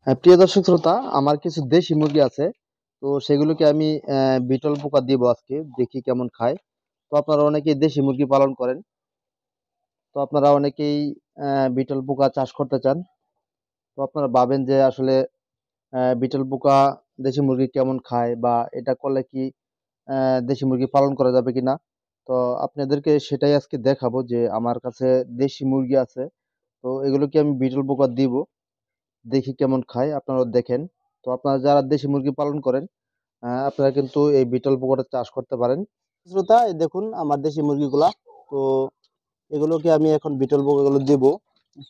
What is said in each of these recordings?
প্রিয় দর্শক শ্রোতা, আমার কিছু দেশি মুরগি আছে। তো সেগুলোকে আমি বিটল পোকা দিব আজকে, দেখি কেমন খায়। তো আপনারা অনেকেই দেশি মুরগি পালন করেন। তো আপনারা অনেকেই বিটল পোকা চাষ করতে চান। তো আপনারা ভাবেন যে আসলে বিটল পোকা দেশি মুরগি কেমন খায়, বা এটা করলে কি দেশি মুরগি পালন করা যাবে কিনা। তো আপনাদেরকে সেটাই আজকে দেখাবো যে আমার কাছে দেশি মুরগি আছে। তো এগুলোকে আমি বিটল পোকা দিব, দেখি কেমন খায়, আপনারাও দেখেন। তো আপনারা যারা দেশি মুরগি পালন করেন, আপনারা কিন্তু এই বিটল পোকাটা চাষ করতে পারেন। শ্রোতা, এই দেখুন আমার দেশি মুরগিগুলা। তো এগুলোকে আমি এখন বিটল পোকাগুলো দেব।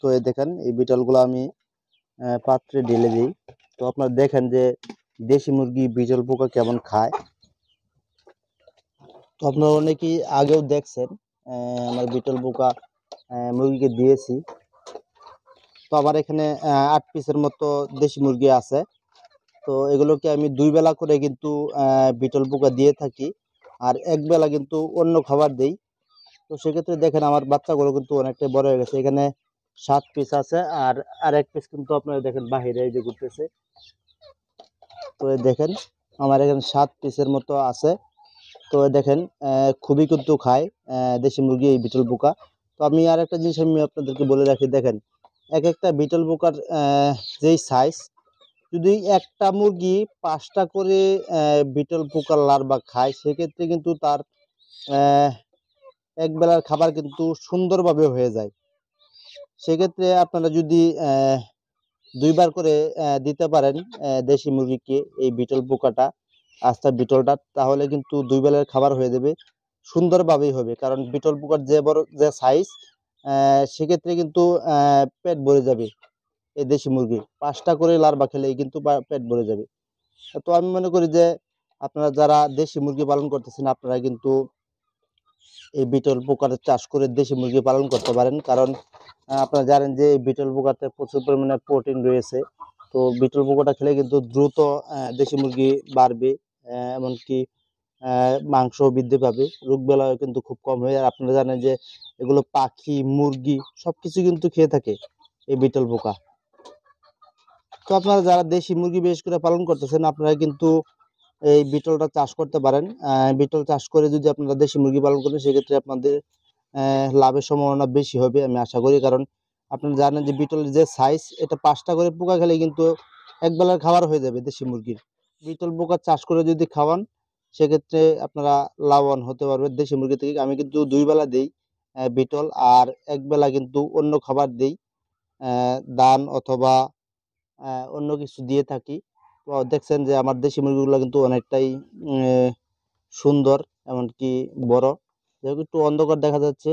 তো এই দেখেন, এই বিটলগুলো আমি পাত্রে ঢেলে দিই। তো আপনারা দেখেন যে দেশি মুরগি বিটল পোকা কেমন খায়। তো আপনারা অনেকেই আগেও দেখছেন আমার বিটল পোকা মুরগিকে দিয়েছি। তো আমার এখানে 8 পিসের মতো দেশি মুরগি আছে। তো এগুলোকে আমি 2 বেলা করে কিন্তু বিটল পোকা দিয়ে থাকি, আর এক বেলা কিন্তু অন্য খাবার দেই। তো সেক্ষেত্রে দেখেন আমার বাচ্চাগুলো কিন্তু অনেকটাই বড় হয়ে গেছে। এখানে 7 পিস আছে, আর এক পিস কিন্তু আপনারা দেখেন বাহিরে এই যে ঘুরতেছে। তো এই দেখেন আমার এখানে 7 পিসের মতো আছে। তো এই দেখেন খুবই কিন্তু খায় দেশি মুরগি এই বিটল পোকা। তো আমি আর একটা জিনিস আমি আপনাদেরকে বলে রাখি, দেখেন এক একটা বিটল পোকার যেই সাইজ, যদি একটা মুরগি 5টা করে বিটল পোকার লার্ভা খায়, সেক্ষেত্রে কিন্তু তার আহ, এক বেলার খাবার কিন্তু সুন্দরভাবে হয়ে যায়। সেক্ষেত্রে আপনারা যদি 2বার করে দিতে পারেন দেশি মুরগিকে এই বিটল পোকাটা, আস্তা বিটলটা, তাহলে কিন্তু 2 বেলার খাবার হয়ে যাবে, সুন্দরভাবেই হবে। কারণ বিটল পোকার যে বড় যে সাইজ, সেক্ষেত্রে কিন্তু পেট ভরে যাবে। এই দেশি মুরগি 5টা করে লার্ভা খেলেই কিন্তু পেট ভরে যাবে। তো আমি মনে করি যে আপনারা যারা দেশি মুরগি পালন করতেছেন, আপনারা কিন্তু এই বিটল পোকার চাষ করে দেশি মুরগি পালন করতে পারেন। কারণ আপনারা জানেন যে এই বিটল পোকাতে প্রচুর পরিমাণে প্রোটিন রয়েছে। তো বিটল পোকাটা খেলে কিন্তু দ্রুত দেশি মুরগি বাড়বে, এমনকি মাংস বৃদ্ধি পাবে, রোগ বেলাও কিন্তু খুব কম হয়। আর আপনারা জানেন যে এগুলো পাখি মুরগি সবকিছু কিন্তু খেয়ে থাকে এই বিটল পোকা। তো আপনারা যারা দেশি মুরগি বেশ করে পালন করতেছেন, আপনারা কিন্তু এই বিটলটা চাষ করতে পারেন। বিটল চাষ করে যদি আপনারা দেশি মুরগি পালন করেন, সেক্ষেত্রে আপনাদের লাভের সম্ভাবনা বেশি হবে আমি আশা করি। কারণ আপনারা জানেন যে বিটলের যে সাইজ, এটা 5টা করে পোকা খেলে কিন্তু এক বেলার খাবার হয়ে যাবে দেশি মুরগির। বিটল পোকা চাষ করে যদি খাওয়ান, সেক্ষেত্রে আপনারা লাভবান হতে পারবেন দেশি মুরগি থেকে। আমি কিন্তু 2 বেলা দিই বিটল, আর এক বেলা কিন্তু অন্য খাবার দিই, ধান অথবা অন্য কিছু দিয়ে থাকি। তো দেখছেন যে আমার দেশি মুরগিগুলো কিন্তু অনেকটাই সুন্দর, এমনকি বড়। যেহেতু একটু অন্ধকার দেখা যাচ্ছে,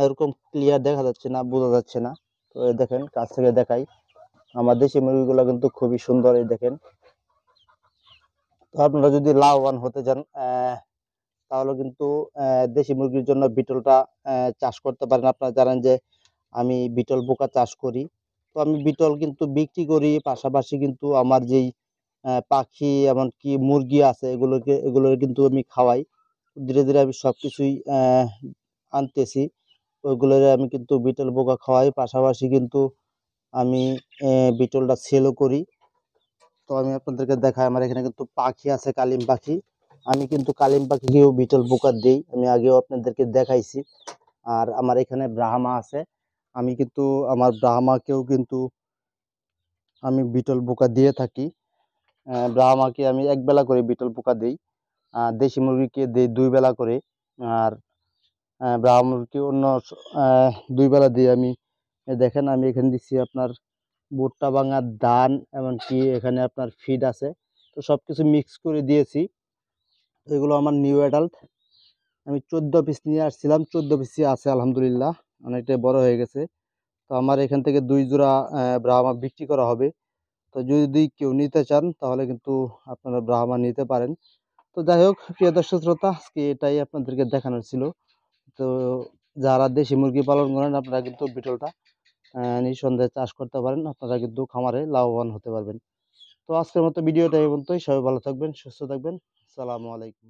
এরকম ক্লিয়ার দেখা যাচ্ছে না, বোঝা যাচ্ছে না। তো এই দেখেন কাছ থেকে দেখাই, আমার দেশি মুরগিগুলো কিন্তু খুবই সুন্দর। এই দেখেন। তো আপনারা যদি লাভবান হতে চান, তাহলে কিন্তু দেশি মুরগির জন্য বিটলটা চাষ করতে পারেন। আপনারা জানেন যে আমি বিটল পোকা চাষ করি। তো আমি বিটল কিন্তু বিক্রি করি, পাশাপাশি কিন্তু আমার যেই পাখি এমনকি মুরগি আছে, এগুলোর কিন্তু আমি খাওয়াই। ধীরে ধীরে আমি সবকিছুই আনতেছি। ওইগুলোর আমি কিন্তু বিটল পোকা খাওয়াই, পাশাপাশি কিন্তু আমি বিটলটা সেলও করি। তো আমি আপনাদেরকে দেখাই, আমার এখানে কিন্তু পাখি আছে, কালিম পাখি। আমি কিন্তু কালিম পাখিকেও বিটল পোকা দেই, আমি আগেও আপনাদেরকে দেখাইছি। আর আমার এখানে ব্রাহ্মা আছে, আমি কিন্তু আমার ব্রাহ্মাকেও কিন্তু আমি বিটল পোকা দিয়ে থাকি। ব্রাহ্মাকে আমি এক বেলা করে বিটল পোকা দিই, দেশি মুরগিকে দিই 2 বেলা করে। আর ব্রাহ্মা মুরগি অন্য 2 বেলা দিই আমি। দেখেন আমি এখানে দিচ্ছি আপনার ভুট্টা ভাঙার ধান, এমনকি এখানে আপনার ফিড আছে। তো সবকিছু মিক্স করে দিয়েছি। এগুলো আমার নিউ অ্যাডাল্ট। আমি 14 পিস নিয়ে আসছিলাম, 14 পিসই আছে আলহামদুলিল্লাহ, অনেকটাই বড় হয়ে গেছে। তো আমার এখান থেকে 2 জোড়া ব্রাহ্মা বিক্রি করা হবে। তো যদি কেউ নিতে চান, তাহলে কিন্তু আপনারা ব্রাহ্মা নিতে পারেন। তো যাই হোক, প্রিয় দর্শক শ্রোতা, আজকে এটাই আপনাদেরকে দেখানোর ছিল। তো যারা দেশি মুরগি পালন করেন, আপনারা কিন্তু বিটলটা নিঃসন্দেহে চাষ করতে পারেন, আপনারা কিন্তু খামারে লাভবান হতে পারবেন। তো আজকের মতো ভিডিওটা এই পর্যন্তই। সবাই ভালো থাকবেন, সুস্থ থাকবেন। আসসালামু আলাইকুম।